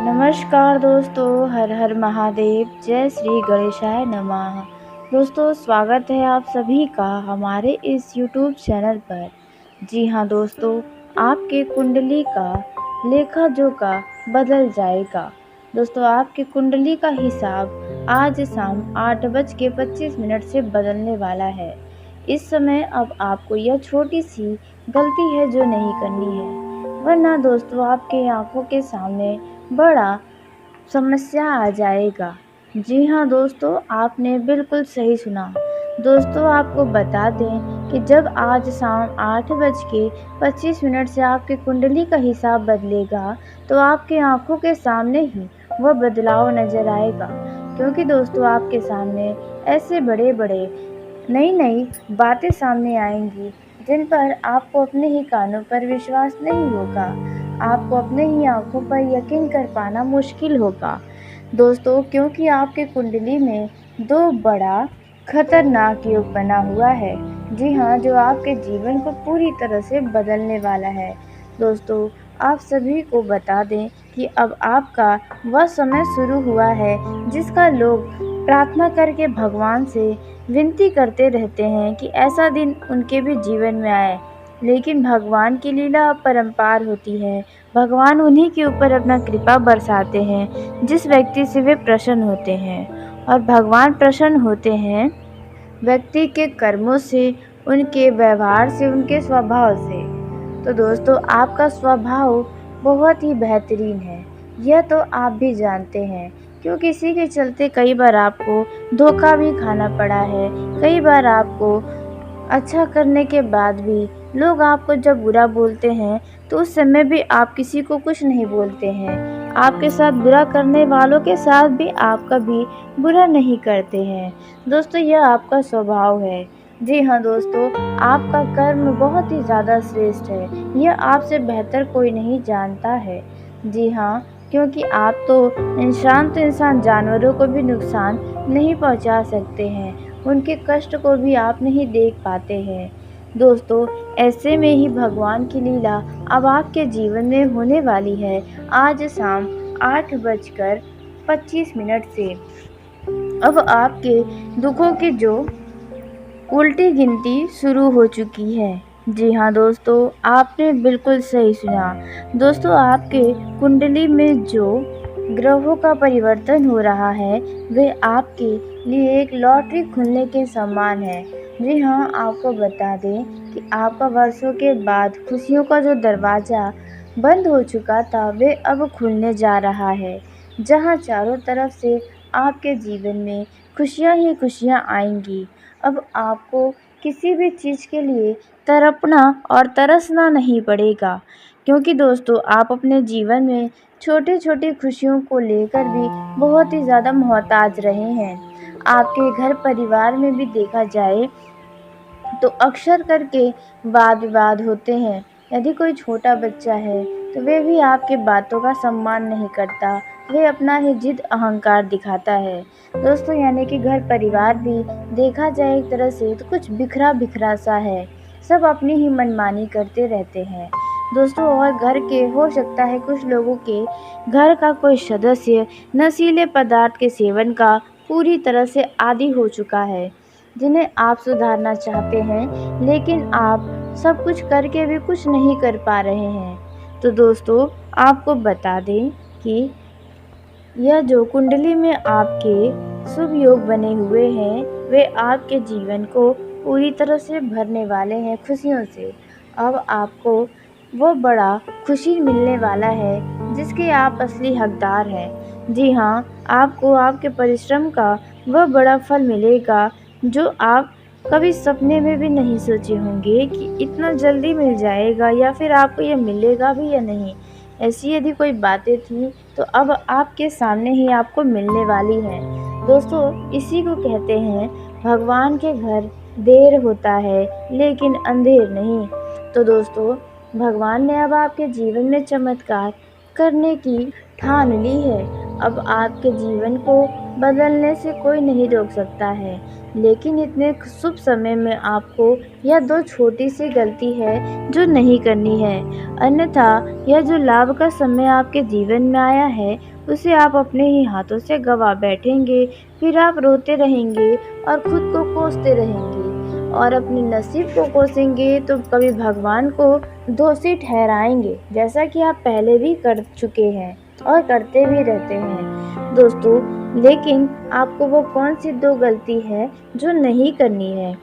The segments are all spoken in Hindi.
नमस्कार दोस्तों, हर हर महादेव, जय श्री गणेशाय नमः। दोस्तों, स्वागत है आप सभी का हमारे इस यूट्यूब चैनल पर। जी हाँ दोस्तों, आपके कुंडली का लेखा जोखा बदल जाएगा। दोस्तों, आपकी कुंडली का हिसाब आज शाम 8:25 से बदलने वाला है। इस समय अब आपको यह छोटी सी गलती है जो नहीं करनी है, वरना दोस्तों आपके आंखों के सामने बड़ा समस्या आ जाएगा। जी हाँ दोस्तों, आपने बिल्कुल सही सुना। दोस्तों, आपको बता दें कि जब आज शाम 8:25 से आपकी कुंडली का हिसाब बदलेगा, तो आपकी आंखों के सामने ही वह बदलाव नजर आएगा। क्योंकि दोस्तों आपके सामने ऐसे बड़े बड़े नई नई बातें सामने आएंगी जिन पर आपको अपने ही कानों पर विश्वास नहीं होगा। आपको अपने ही आंखों पर यकीन कर पाना मुश्किल होगा दोस्तों, क्योंकि आपके कुंडली में दो बड़ा खतरनाक योग बना हुआ है। जी हाँ, जो आपके जीवन को पूरी तरह से बदलने वाला है। दोस्तों, आप सभी को बता दें कि अब आपका वह समय शुरू हुआ है जिसका लोग प्रार्थना करके भगवान से विनती करते रहते हैं कि ऐसा दिन उनके भी जीवन में आए। लेकिन भगवान की लीला अपरंपार होती है। भगवान उन्हीं के ऊपर अपना कृपा बरसाते हैं जिस व्यक्ति से वे प्रसन्न होते हैं, और भगवान प्रसन्न होते हैं व्यक्ति के कर्मों से, उनके व्यवहार से, उनके स्वभाव से। तो दोस्तों, आपका स्वभाव बहुत ही बेहतरीन है, यह तो आप भी जानते हैं। क्यों किसी के चलते कई बार आपको धोखा भी खाना पड़ा है। कई बार आपको अच्छा करने के बाद भी लोग आपको जब बुरा बोलते हैं, तो उस समय भी आप किसी को कुछ नहीं बोलते हैं। आपके साथ बुरा करने वालों के साथ भी आप कभी बुरा नहीं करते हैं। दोस्तों, यह आपका स्वभाव है। जी हाँ दोस्तों, आपका कर्म बहुत ही ज़्यादा श्रेष्ठ है। यह आपसे बेहतर कोई नहीं जानता है। जी हाँ, क्योंकि आप तो इंसान जानवरों को भी नुकसान नहीं पहुंचा सकते हैं। उनके कष्ट को भी आप नहीं देख पाते हैं। दोस्तों, ऐसे में ही भगवान की लीला अब आपके जीवन में होने वाली है आज शाम 8:25 से। अब आपके दुखों की जो उल्टी गिनती शुरू हो चुकी है। जी हाँ दोस्तों, आपने बिल्कुल सही सुना। दोस्तों, आपके कुंडली में जो ग्रहों का परिवर्तन हो रहा है, वे आपके लिए एक लॉटरी खुलने के समान है। जी हाँ, आपको बता दें कि आपका वर्षों के बाद खुशियों का जो दरवाज़ा बंद हो चुका था, वे अब खुलने जा रहा है। जहाँ चारों तरफ से आपके जीवन में खुशियाँ ही खुशियाँ आएंगी। अब आपको किसी भी चीज़ के लिए तड़पना और तरसना नहीं पड़ेगा, क्योंकि दोस्तों आप अपने जीवन में छोटी छोटी खुशियों को लेकर भी बहुत ही ज़्यादा मोहताज रहे हैं। आपके घर परिवार में भी देखा जाए तो अक्सर करके वाद विवाद होते हैं। यदि कोई छोटा बच्चा है तो वे भी आपके बातों का सम्मान नहीं करता, वे अपना ही जिद अहंकार दिखाता है। दोस्तों, यानी कि घर परिवार भी देखा जाए एक तरह से तो कुछ बिखरा बिखरा सा है। सब अपनी ही मनमानी करते रहते हैं दोस्तों। और घर के हो सकता है कुछ लोगों के घर का कोई सदस्य नशीले पदार्थ के सेवन का पूरी तरह से आदी हो चुका है, जिन्हें आप सुधारना चाहते हैं, लेकिन आप सब कुछ करके भी कुछ नहीं कर पा रहे हैं। तो दोस्तों, आपको बता दें कि यह जो कुंडली में आपके शुभ योग बने हुए हैं, वे आपके जीवन को पूरी तरह से भरने वाले हैं खुशियों से। अब आपको वो बड़ा खुशी मिलने वाला है जिसके आप असली हकदार हैं। जी हाँ, आपको आपके परिश्रम का वह बड़ा फल मिलेगा जो आप कभी सपने में भी नहीं सोचे होंगे कि इतना जल्दी मिल जाएगा, या फिर आपको यह मिलेगा भी या नहीं। ऐसी यदि कोई बातें थी तो अब आपके सामने ही आपको मिलने वाली हैं। दोस्तों, इसी को कहते हैं भगवान के घर देर होता है लेकिन अंधेर नहीं। तो दोस्तों, भगवान ने अब आपके जीवन में चमत्कार करने की ठान ली है। अब आपके जीवन को बदलने से कोई नहीं रोक सकता है। लेकिन इतने शुभ समय में आपको यह दो छोटी सी गलती है जो नहीं करनी है, अन्यथा यह जो लाभ का समय आपके जीवन में आया है उसे आप अपने ही हाथों से गंवा बैठेंगे। फिर आप रोते रहेंगे और खुद को कोसते रहेंगे और अपने नसीब को कोसेंगे तो कभी भगवान को दोषी ठहराएंगे, जैसा कि आप पहले भी कर चुके हैं और करते भी रहते हैं दोस्तों। लेकिन आपको वो कौन सी दो गलती है जो नहीं करनी है?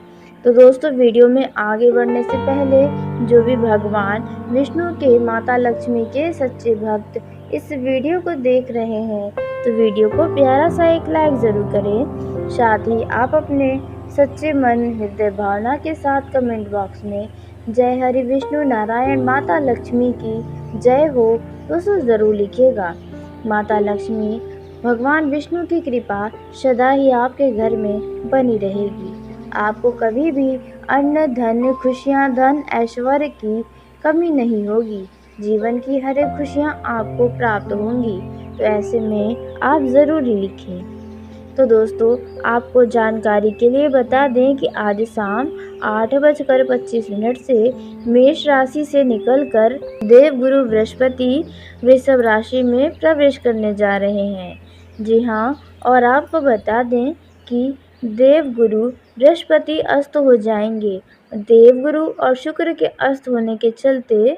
तो दोस्तों, वीडियो में आगे बढ़ने से पहले जो भी भगवान विष्णु के, माता लक्ष्मी के सच्चे भक्त इस वीडियो को देख रहे हैं तो वीडियो को प्यारा सा एक लाइक ज़रूर करें। साथ ही आप अपने सच्चे मन, हृदय भावना के साथ कमेंट बॉक्स में जय हरि विष्णु नारायण माता लक्ष्मी की जय हो दोस्तों ज़रूर लिखिएगा। माता लक्ष्मी, भगवान विष्णु की कृपा सदा ही आपके घर में बनी रहेगी। आपको कभी भी अन्न, धन, खुशियाँ, धन, ऐश्वर्य की कमी नहीं होगी। जीवन की हर एक खुशियाँ आपको प्राप्त होंगी। तो ऐसे में आप ज़रूर लिखें। तो दोस्तों, आपको जानकारी के लिए बता दें कि आज शाम 8:25 से मेष राशि से निकलकर देवगुरु बृहस्पति वृषभ राशि में प्रवेश करने जा रहे हैं। जी हाँ, और आपको बता दें कि देवगुरु बृहस्पति अस्त हो जाएंगे। देवगुरु और शुक्र के अस्त होने के चलते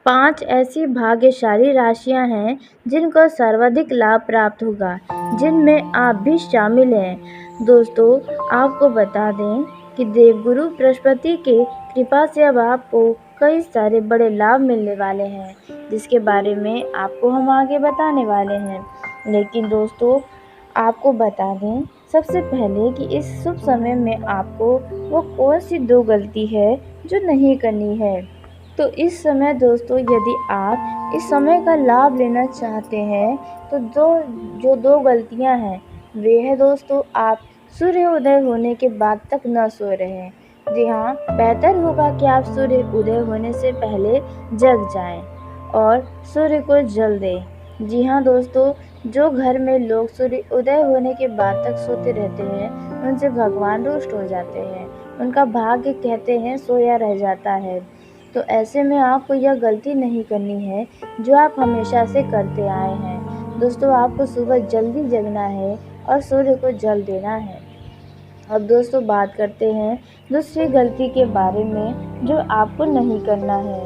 5 ऐसी भाग्यशाली राशियां हैं जिनको सर्वाधिक लाभ प्राप्त होगा, जिनमें आप भी शामिल हैं। दोस्तों, आपको बता दें कि देवगुरु बृहस्पति के कृपा से अब आपको कई सारे बड़े लाभ मिलने वाले हैं, जिसके बारे में आपको हम आगे बताने वाले हैं। लेकिन दोस्तों, आपको बता दें सबसे पहले कि इस शुभ समय में आपको वो कौन सी दो गलती है जो नहीं करनी है। तो इस समय दोस्तों, यदि आप इस समय का लाभ लेना चाहते हैं तो दो गलतियां हैं वे है दोस्तों, आप सूर्योदय होने के बाद तक न सो रहे हैं। जी हाँ, बेहतर होगा कि आप सूर्य उदय होने से पहले जग जाएं और सूर्य को जल दें। जी हाँ दोस्तों, जो घर में लोग सूर्य उदय होने के बाद तक सोते रहते हैं उनसे भगवान रुष्ट हो जाते हैं, उनका भाग्य कहते हैं सोया रह जाता है। तो ऐसे में आपको यह गलती नहीं करनी है जो आप हमेशा से करते आए हैं। दोस्तों, आपको सुबह जल्दी जगना है और सूर्य को जल देना है। अब दोस्तों, बात करते हैं दूसरी गलती के बारे में जो आपको नहीं करना है।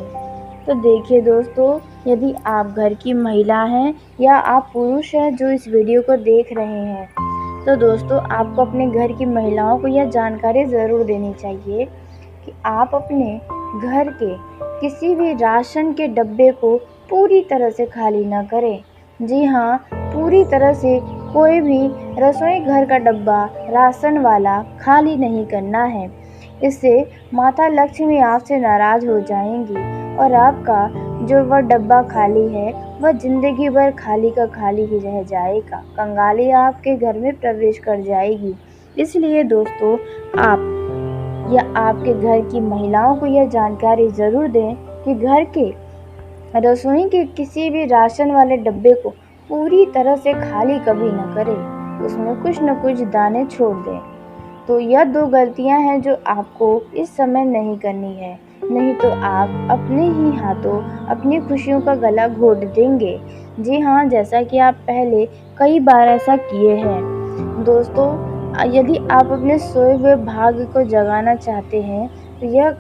तो देखिए दोस्तों, यदि आप घर की महिला हैं या आप पुरुष हैं जो इस वीडियो को देख रहे हैं, तो दोस्तों आपको अपने घर की महिलाओं को यह जानकारी ज़रूर देनी चाहिए कि आप अपने घर के किसी भी राशन के डब्बे को पूरी तरह से खाली ना करें। जी हाँ, पूरी तरह से कोई भी रसोई घर का डब्बा राशन वाला खाली नहीं करना है। इससे माता लक्ष्मी आपसे नाराज़ हो जाएंगी और आपका जो वह डब्बा खाली है वह ज़िंदगी भर खाली का खाली ही रह जाएगा। कंगाली आपके घर में प्रवेश कर जाएगी। इसलिए दोस्तों, आप या आपके घर की महिलाओं को यह जानकारी ज़रूर दें कि घर के रसोई के किसी भी राशन वाले डब्बे को पूरी तरह से खाली कभी न करें, उसमें कुछ न कुछ दाने छोड़ दें। तो यह दो गलतियां हैं जो आपको इस समय नहीं करनी है, नहीं तो आप अपने ही हाथों अपनी खुशियों का गला घोट देंगे। जी हाँ, जैसा कि आप पहले कई बार ऐसा किए हैं। दोस्तों, यदि आप अपने सोए हुए भाग्य को जगाना चाहते हैं तो यह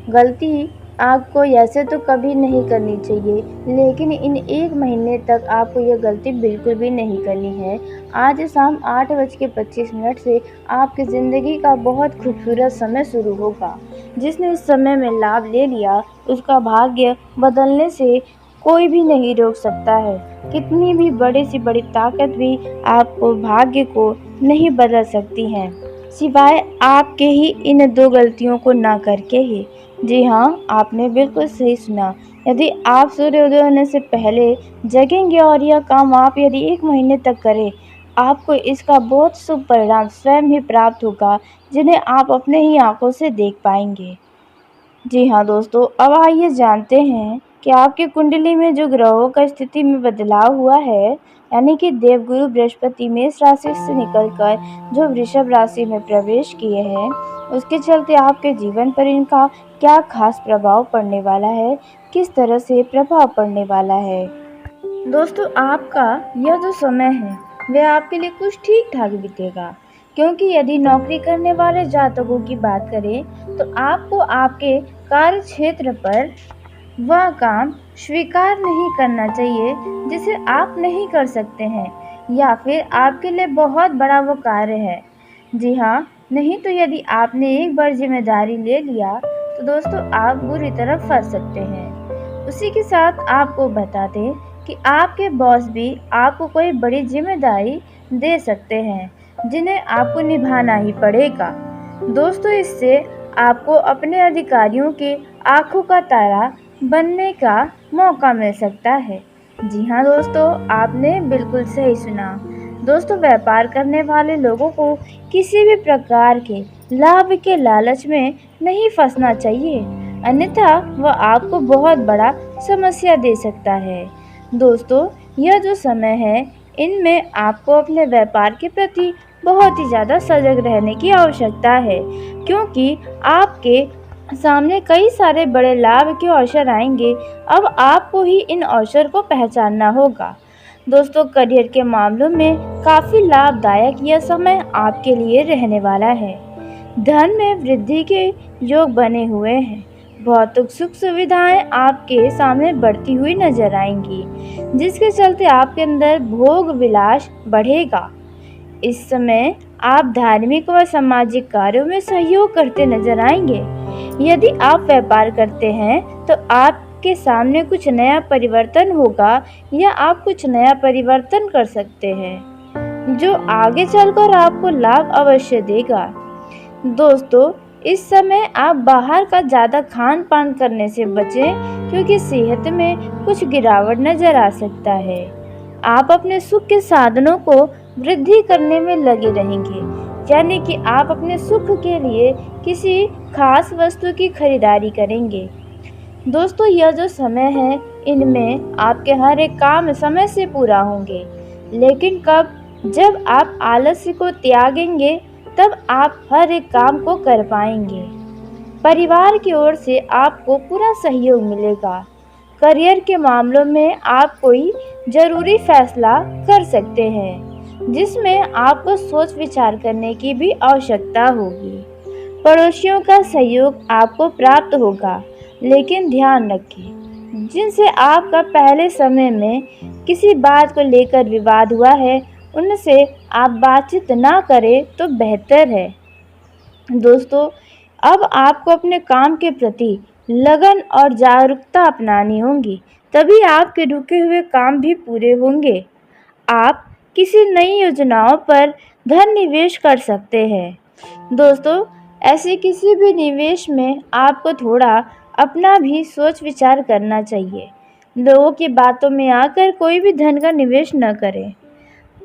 गलती आपको ऐसे तो कभी नहीं करनी चाहिए, लेकिन इन 1 महीने तक आपको यह गलती बिल्कुल भी नहीं करनी है। आज शाम 8:25 से आपकी ज़िंदगी का बहुत खूबसूरत समय शुरू होगा। जिसने इस समय में लाभ ले लिया उसका भाग्य बदलने से कोई भी नहीं रोक सकता है। कितनी भी बड़ी से बड़ी ताकत भी आपको भाग्य को नहीं बदल सकती है, सिवाय आपके ही इन दो गलतियों को ना करके ही। जी हाँ, आपने बिल्कुल सही सुना। यदि आप सूर्योदय होने से पहले जगेंगे और यह काम आप यदि 1 महीने तक करें, आपको इसका बहुत शुभ परिणाम स्वयं ही प्राप्त होगा, जिन्हें आप अपने ही आंखों से देख पाएंगे। जी हाँ दोस्तों, अब आइए जानते हैं कि आपकी कुंडली में जो ग्रहों का स्थिति में बदलाव हुआ है, यानी कि देवगुरु बृहस्पति मेष राशि से निकलकर जो वृषभ राशि में प्रवेश किए हैं, उसके चलते आपके जीवन पर इनका क्या खास प्रभाव पड़ने वाला है, किस तरह से प्रभाव पड़ने वाला है। दोस्तों, आपका यह जो समय है वह आपके लिए कुछ ठीक ठाक बीतेगा, क्योंकि यदि नौकरी करने वाले जातकों की बात करें तो आपको आपके कार्य क्षेत्र पर वह काम स्वीकार नहीं करना चाहिए जिसे आप नहीं कर सकते हैं, या फिर आपके लिए बहुत बड़ा वो कार्य है। जी हाँ, नहीं तो यदि आपने एक बार जिम्मेदारी ले लिया तो दोस्तों आप बुरी तरह फंस सकते हैं। उसी के साथ आपको बता दें कि आपके बॉस भी आपको कोई बड़ी जिम्मेदारी दे सकते हैं जिन्हें आपको निभाना ही पड़ेगा। दोस्तों, इससे आपको अपने अधिकारियों के आंखों का तारा बनने का मौका मिल सकता है। जी हाँ दोस्तों, आपने बिल्कुल सही सुना। दोस्तों, व्यापार करने वाले लोगों को किसी भी प्रकार के लाभ के लालच में नहीं फंसना चाहिए, अन्यथा वह आपको बहुत बड़ा समस्या दे सकता है। दोस्तों, यह जो समय है इनमें आपको अपने व्यापार के प्रति बहुत ही ज़्यादा सजग रहने की आवश्यकता है, क्योंकि आपके सामने कई सारे बड़े लाभ के अवसर आएंगे। अब आपको ही इन अवसर को पहचानना होगा। दोस्तों, करियर के मामलों में काफ़ी लाभदायक यह समय आपके लिए रहने वाला है। धन में वृद्धि के योग बने हुए हैं। भौतिक सुख सुविधाएं आपके सामने बढ़ती हुई नजर आएंगी, जिसके चलते आपके अंदर भोग विलास बढ़ेगा। इस समय आप धार्मिक व सामाजिक कार्यों में सहयोग करते नजर आएंगे। यदि आप व्यापार करते हैं तो आपके सामने कुछ नया परिवर्तन होगा, या आप कुछ नया परिवर्तन कर सकते हैं जो आगे चलकर आपको लाभ अवश्य देगा। दोस्तों, इस समय आप बाहर का ज़्यादा खान पान करने से बचें, क्योंकि सेहत में कुछ गिरावट नजर आ सकता है। आप अपने सुख के साधनों को वृद्धि करने में लगे रहेंगे, यानी कि आप अपने सुख के लिए किसी खास वस्तु की खरीदारी करेंगे। दोस्तों, यह जो समय है इनमें आपके हर एक काम समय से पूरा होंगे, लेकिन कब? जब आप आलस्य को त्यागेंगे तब आप हर एक काम को कर पाएंगे। परिवार की ओर से आपको पूरा सहयोग मिलेगा। करियर के मामलों में आप कोई जरूरी फैसला कर सकते हैं जिसमें आपको सोच विचार करने की भी आवश्यकता होगी। पड़ोसियों का सहयोग आपको प्राप्त होगा, लेकिन ध्यान रखें, जिनसे आपका पहले समय में किसी बात को लेकर विवाद हुआ है उनसे आप बातचीत ना करें तो बेहतर है। दोस्तों, अब आपको अपने काम के प्रति लगन और जागरूकता अपनानी होगी, तभी आपके रुके हुए काम भी पूरे होंगे। आप किसी नई योजनाओं पर धन निवेश कर सकते हैं। दोस्तों, ऐसे किसी भी निवेश में आपको थोड़ा अपना भी सोच विचार करना चाहिए। लोगों की बातों में आकर कोई भी धन का निवेश न करें।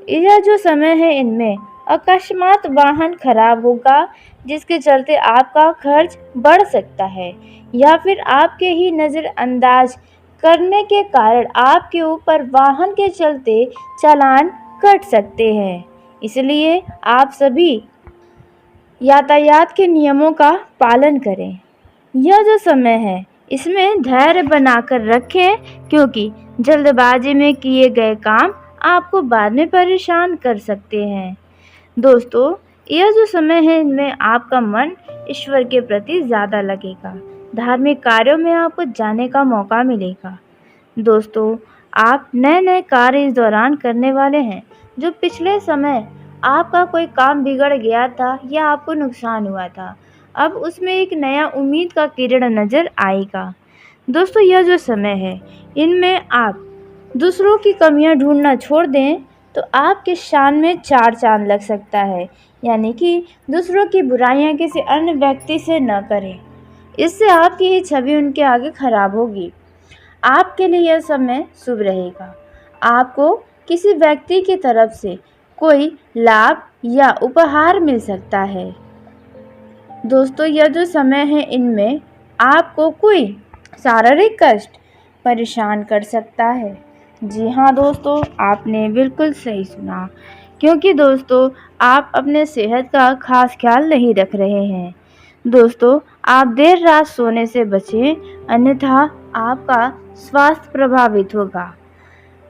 यह जो समय है इनमें अकस्मात वाहन खराब होगा, जिसके चलते आपका खर्च बढ़ सकता है, या फिर आपके ही नज़रअंदाज करने के कारण आपके ऊपर वाहन के चलते चालान कट सकते हैं। इसलिए आप सभी यातायात के नियमों का पालन करें। यह जो समय है इसमें धैर्य बनाकर रखें, क्योंकि जल्दबाजी में किए गए काम आपको बाद में परेशान कर सकते हैं। दोस्तों, यह जो समय है इनमें आपका मन ईश्वर के प्रति ज़्यादा लगेगा। धार्मिक कार्यों में आपको जाने का मौका मिलेगा। दोस्तों, आप नए नए कार्य इस दौरान करने वाले हैं। जो पिछले समय आपका कोई काम बिगड़ गया था या आपको नुकसान हुआ था, अब उसमें एक नया उम्मीद का किरण नज़र आएगा। दोस्तों, यह जो समय है इनमें आप दूसरों की कमियां ढूंढना छोड़ दें तो आपके शान में चार चांद लग सकता है, यानी कि दूसरों की बुराइयां किसी अन्य व्यक्ति से न करें। इससे आपकी ही छवि उनके आगे खराब होगी। आपके लिए यह समय शुभ रहेगा। आपको किसी व्यक्ति की तरफ से कोई लाभ या उपहार मिल सकता है। दोस्तों, यह जो समय है इनमें आपको कोई शारीरिक कष्ट परेशान कर सकता है। जी हाँ दोस्तों, आपने बिल्कुल सही सुना, क्योंकि दोस्तों आप अपने सेहत का खास ख्याल नहीं रख रहे हैं। दोस्तों, आप देर रात सोने से बचें, अन्यथा आपका स्वास्थ्य प्रभावित होगा।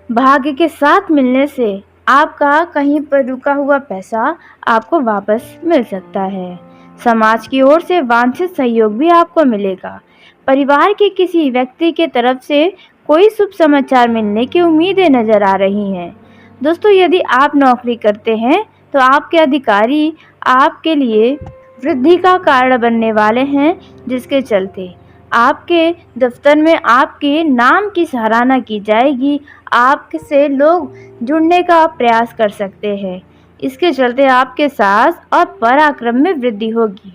भाग्य के साथ मिलने से आपका कहीं पर रुका हुआ पैसा आपको वापस मिल सकता है। समाज की ओर से वांछित सहयोग भी आपको मिलेगा। परिवार के किसी व्यक्ति के तरफ से कोई शुभ समाचार मिलने की उम्मीदें नजर आ रही हैं। दोस्तों, यदि आप नौकरी करते हैं तो आपके अधिकारी आपके लिए वृद्धि का कारण बनने वाले हैं, जिसके चलते आपके दफ्तर में आपके नाम की सराहना की जाएगी। आपसे लोग जुड़ने का प्रयास कर सकते हैं। इसके चलते आपके साहस और पराक्रम में वृद्धि होगी।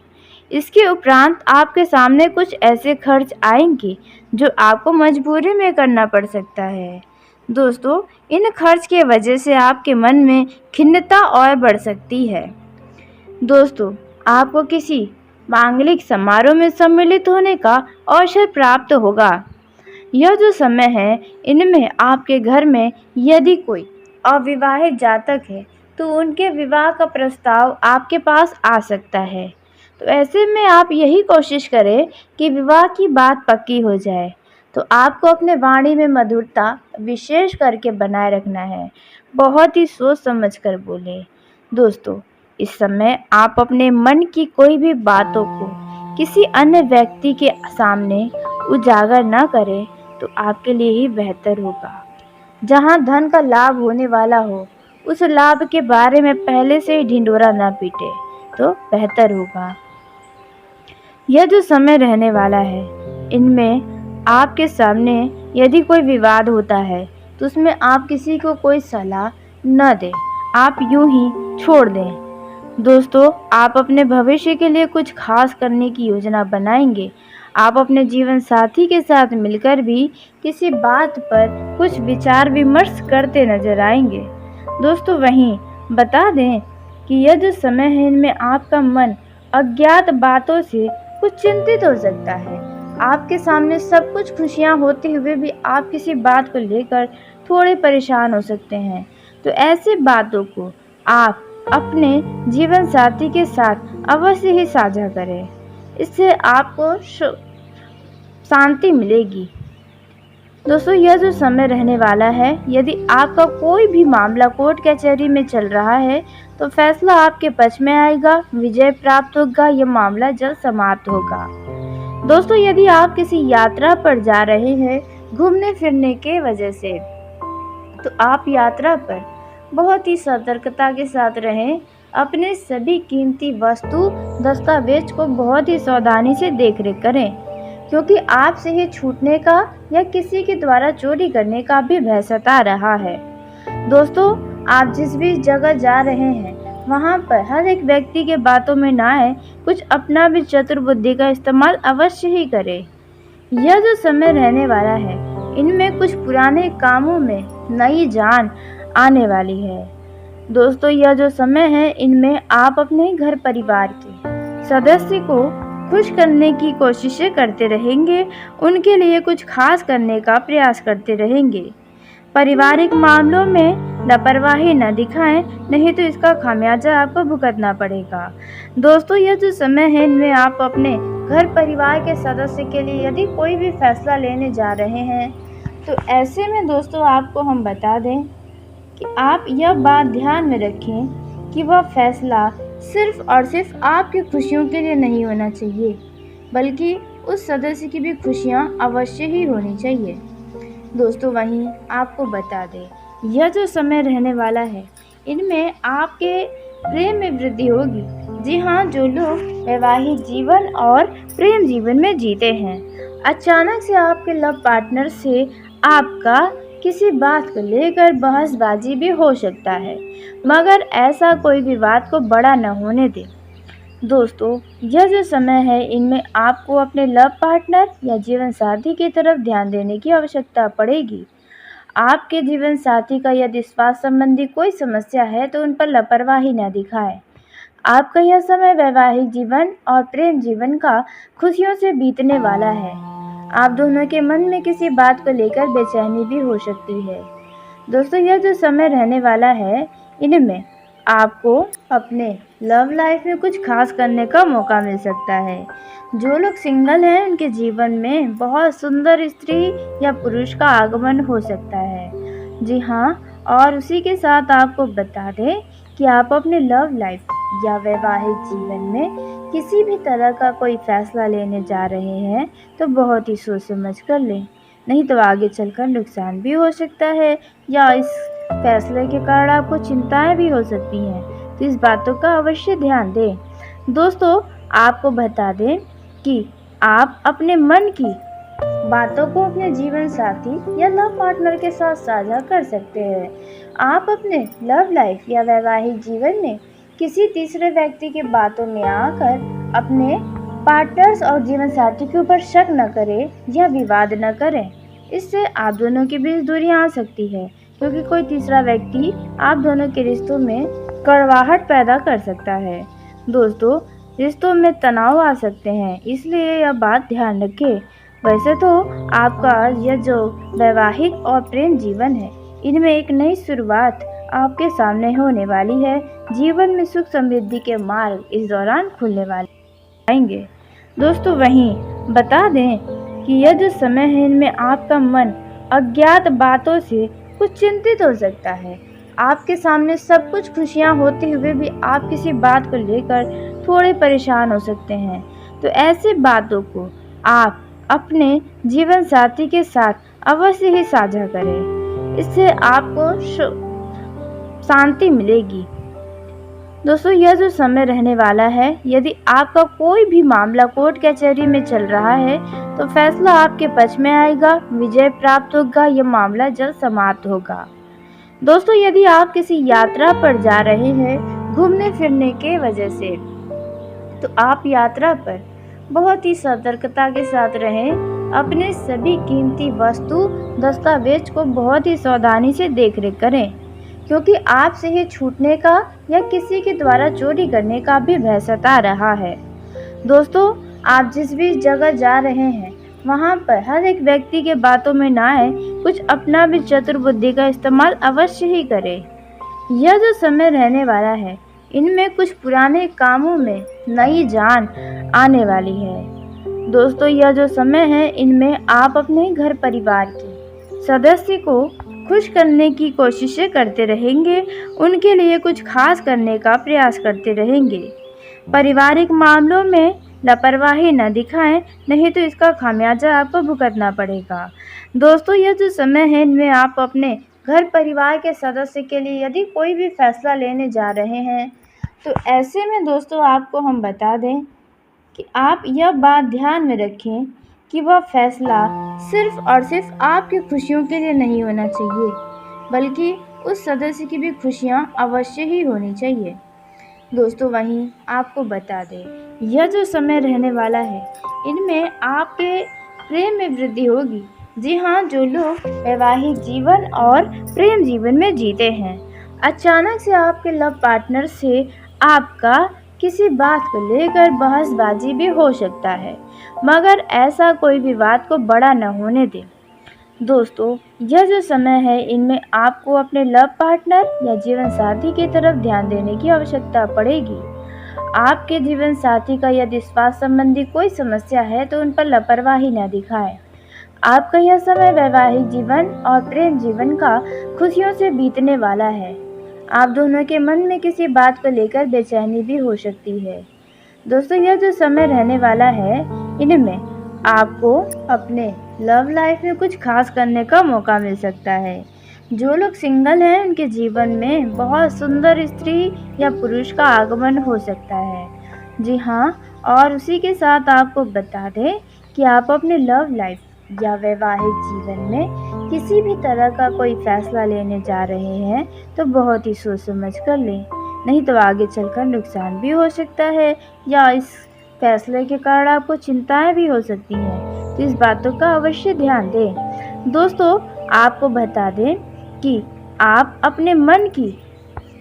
इसके उपरांत आपके सामने कुछ ऐसे खर्च आएंगे जो आपको मजबूरी में करना पड़ सकता है। दोस्तों, इन खर्च की वजह से आपके मन में खिन्नता और बढ़ सकती है। दोस्तों, आपको किसी मांगलिक समारोह में सम्मिलित होने का अवसर प्राप्त होगा। यह जो समय है, इनमें आपके घर में यदि कोई अविवाहित जातक है तो उनके विवाह का प्रस्ताव आपके पास आ सकता है। तो ऐसे में आप यही कोशिश करें कि विवाह की बात पक्की हो जाए। तो आपको अपने वाणी में मधुरता विशेष करके बनाए रखना है। बहुत ही सोच समझ कर बोलें। दोस्तों, इस समय आप अपने मन की कोई भी बातों को किसी अन्य व्यक्ति के सामने उजागर न करें तो आपके लिए ही बेहतर होगा। जहां धन का लाभ होने वाला हो, उस लाभ के बारे में पहले से ही ढिंढोरा न पीटे तो बेहतर होगा। यह जो समय रहने वाला है, इनमें आपके सामने यदि कोई विवाद होता है तो उसमें आप किसी को कोई सलाह न दें, आप यूं ही छोड़ दें। दोस्तों, आप अपने भविष्य के लिए कुछ खास करने की योजना बनाएंगे। आप अपने जीवन साथी के साथ मिलकर भी किसी बात पर कुछ विचार विमर्श करते नजर आएंगे। दोस्तों, वहीं बता दें कि यह जो समय है, इनमें आपका मन अज्ञात बातों से कुछ चिंतित हो सकता है। आपके सामने सब कुछ खुशियां होते हुए भी आप किसी बात को लेकर थोड़े परेशान हो सकते हैं। तो ऐसी बातों को आप अपने जीवन साथी के साथ अवश्य ही साझा करें। इससे आपको शांति मिलेगी। दोस्तों, यह जो समय रहने वाला है, यदि आपका कोई भी मामला कोर्ट कचहरी में चल रहा है तो फैसला आपके पक्ष में आएगा, विजय प्राप्त होगा, यह मामला जल्द समाप्त होगा। दोस्तों, यदि आप किसी यात्रा पर जा रहे हैं घूमने फिरने के वजह से, तो आप यात्रा पर बहुत ही सतर्कता के साथ रहें। अपने सभी कीमती वस्तु दस्तावेज को बहुत ही सावधानी से देखरेख करें, क्योंकि आपसे ही छूटने का या किसी के द्वारा चोरी करने का भी भय सता रहा है। दोस्तों, आप जिस भी जगह जा रहे हैं वहां पर हर एक व्यक्ति के बातों में ना आए, कुछ अपना भी चतुर बुद्धि का इस्तेमाल अवश्य ही करें। यह जो समय रहने वाला है, इनमें कुछ पुराने कामों में नई जान आने वाली है। दोस्तों, यह जो समय है, इनमें आप अपने घर परिवार के सदस्य को खुश करने की कोशिशें करते रहेंगे, उनके लिए कुछ खास करने का प्रयास करते रहेंगे। पारिवारिक मामलों में लापरवाही न दिखाएं, नहीं तो इसका खामियाजा आपको भुगतना पड़ेगा। दोस्तों, यह जो समय है, इनमें आप अपने घर परिवार के सदस्य के लिए यदि कोई भी फैसला लेने जा रहे हैं तो ऐसे में दोस्तों आपको हम बता दें कि आप यह बात ध्यान में रखें कि वह फैसला सिर्फ और सिर्फ आपकी खुशियों के लिए नहीं होना चाहिए, बल्कि उस सदस्य की भी खुशियां अवश्य ही होनी चाहिए। दोस्तों, वहीं आपको बता दें, यह जो समय रहने वाला है, इनमें आपके प्रेम में वृद्धि होगी। जी हाँ, जो लोग वैवाहिक जीवन और प्रेम जीवन में जीते हैं, अचानक से आपके लव पार्टनर से आपका किसी बात को लेकर बहसबाजी भी हो सकता है, मगर ऐसा कोई भी बात को बड़ा न होने दे। दोस्तों, यह जो समय है, इनमें आपको अपने लव पार्टनर या जीवन साथी की तरफ ध्यान देने की आवश्यकता पड़ेगी। आपके जीवन साथी का यदि स्वास्थ्य संबंधी कोई समस्या है तो उन पर लापरवाही न दिखाएं। आपका यह समय वैवाहिक जीवन और प्रेम जीवन का खुशियों से बीतने वाला है। आप दोनों के मन में किसी बात को लेकर बेचैनी भी हो सकती है। दोस्तों, यह जो समय रहने वाला है, इनमें आपको अपने लव लाइफ में कुछ खास करने का मौका मिल सकता है। जो लोग सिंगल हैं, उनके जीवन में बहुत सुंदर स्त्री या पुरुष का आगमन हो सकता है। जी हाँ, और उसी के साथ आपको बता दें कि आप अपने लव लाइफ या वैवाहिक जीवन में किसी भी तरह का कोई फैसला लेने जा रहे हैं तो बहुत ही सोच समझ कर लें, नहीं तो आगे चलकर नुकसान भी हो सकता है या इस फैसले के कारण आपको चिंताएं भी हो सकती हैं। तो इस बातों का अवश्य ध्यान दें। दोस्तों, आपको बता दें कि आप अपने मन की बातों को अपने जीवन साथी या लव पार्टनर के साथ साझा कर सकते हैं। आप अपने लव लाइफ या वैवाहिक जीवन में किसी तीसरे व्यक्ति की बातों में आकर अपने पार्टनर्स और जीवन साथी के ऊपर शक न करें या विवाद न करें। इससे आप दोनों के बीच दूरियां आ सकती है, क्योंकि कोई तीसरा व्यक्ति आप दोनों के रिश्तों में कड़वाहट पैदा कर सकता है। दोस्तों, रिश्तों में तनाव आ सकते हैं, इसलिए यह बात ध्यान रखें। वैसे तो आपका यह जो वैवाहिक और प्रेम जीवन है, इनमें एक नई शुरुआत आपके सामने होने वाली है। जीवन में सुख समृद्धि के मार्ग इस दौरान खुलने वाले आएंगे। दोस्तों, वहीं बता दें कि यह जो समय है, इनमें आपका मन अज्ञात बातों से कुछ चिंतित हो सकता है। आपके सामने सब कुछ खुशियां होते हुए भी आप किसी बात को लेकर थोड़े परेशान हो सकते हैं। तो ऐसी बातों को आप अपने जीवन साथी के साथ अवश्य ही साझा करें, इससे आपको शांति मिलेगी। दोस्तों, यह जो समय रहने वाला है, यदि आपका कोई भी मामला कोर्ट कचहरी में चल रहा है तो फैसला आपके पक्ष में आएगा, विजय प्राप्त होगा, यह मामला जल्द समाप्त होगा। दोस्तों, यदि आप किसी यात्रा पर जा रहे हैं घूमने फिरने के वजह से, तो आप यात्रा पर बहुत ही सतर्कता के साथ रहें। अपने सभी कीमती वस्तु दस्तावेज को बहुत ही सावधानी से देखरेख करें, क्योंकि आपसे ही छूटने का या किसी के द्वारा चोरी करने का भी भय सता रहा है। दोस्तों, आप जिस भी जगह जा रहे हैं वहां पर हर एक व्यक्ति के बातों में ना आए, कुछ अपना भी चतुर बुद्धि का इस्तेमाल अवश्य ही करें। यह जो समय रहने वाला है, इनमें कुछ पुराने कामों में नई जान आने वाली है। दोस्तों, यह जो समय है, इनमें आप अपने घर परिवार के सदस्य को खुश करने की कोशिशें करते रहेंगे, उनके लिए कुछ खास करने का प्रयास करते रहेंगे। पारिवारिक मामलों में लापरवाही न दिखाएं, नहीं तो इसका खामियाजा आपको भुगतना पड़ेगा। दोस्तों, यह जो समय है, इनमें आप अपने घर परिवार के सदस्य के लिए यदि कोई भी फैसला लेने जा रहे हैं, तो ऐसे में दोस्तों आपको हम बता दें कि आप यह बात ध्यान में रखें कि वह फैसला सिर्फ और सिर्फ आपकी खुशियों के लिए नहीं होना चाहिए, बल्कि उस सदस्य की भी खुशियां अवश्य ही होनी चाहिए। दोस्तों, वहीं आपको बता दें, यह जो समय रहने वाला है, इनमें आपके प्रेम में वृद्धि होगी। जी हाँ, जो लोग वैवाहिक जीवन और प्रेम जीवन में जीते हैं, अचानक से आपके लव पार्टनर से आपका किसी बात को लेकर बहसबाजी भी हो सकता है, मगर ऐसा कोई भी बात को बड़ा न होने दें। दोस्तों, यह जो समय है, इनमें आपको अपने लव पार्टनर या जीवन साथी की तरफ ध्यान देने की आवश्यकता पड़ेगी। आपके जीवन साथी का यदि स्वास्थ्य संबंधी कोई समस्या है तो उन पर लापरवाही न दिखाएं। आपका यह समय वैवाहिक जीवन और प्रेम जीवन का खुशियों से बीतने वाला है। आप दोनों के मन में किसी बात को लेकर बेचैनी भी हो सकती है। दोस्तों, यह जो समय रहने वाला है, इनमें आपको अपने लव लाइफ में कुछ खास करने का मौका मिल सकता है। जो लोग सिंगल हैं, उनके जीवन में बहुत सुंदर स्त्री या पुरुष का आगमन हो सकता है। जी हाँ, और उसी के साथ आपको बता दें कि आप अपने लव लाइफ या वैवाहिक जीवन में किसी भी तरह का कोई फैसला लेने जा रहे हैं तो बहुत ही सोच समझ कर लें, नहीं तो आगे चलकर नुकसान भी हो सकता है या इस फैसले के कारण आपको चिंताएं भी हो सकती हैं। तो इस बातों का अवश्य ध्यान दें। दोस्तों, आपको बता दें कि आप अपने मन की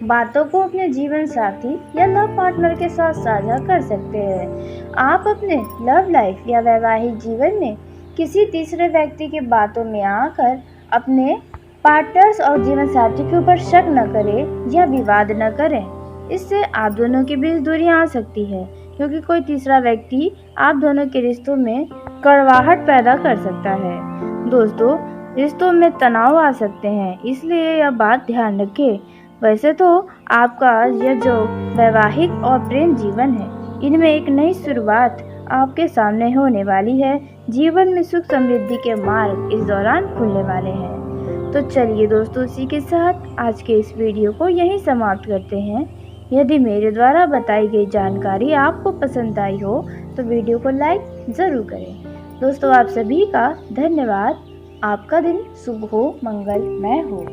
बातों को अपने जीवन साथी या लव पार्टनर के साथ साझा कर सकते हैं। आप अपने लव लाइफ या वैवाहिक जीवन में किसी तीसरे व्यक्ति की बातों में आकर अपने पार्टनर्स और जीवन साथी के ऊपर शक न करें या विवाद न करें। इससे आप दोनों के बीच दूरियां आ सकती है, क्योंकि कोई तीसरा व्यक्ति आप दोनों के रिश्तों में कड़वाहट पैदा कर सकता है। दोस्तों, रिश्तों में तनाव आ सकते हैं, इसलिए यह बात ध्यान रखें। वैसे तो आपका यह जो वैवाहिक और प्रेम जीवन है, इनमें एक नई शुरुआत आपके सामने होने वाली है। जीवन में सुख समृद्धि के मार्ग इस दौरान खुलने वाले हैं। तो चलिए दोस्तों, इसी के साथ आज के इस वीडियो को यहीं समाप्त करते हैं। यदि मेरे द्वारा बताई गई जानकारी आपको पसंद आई हो तो वीडियो को लाइक ज़रूर करें। दोस्तों, आप सभी का धन्यवाद। आपका दिन शुभ हो, मंगलमय हो।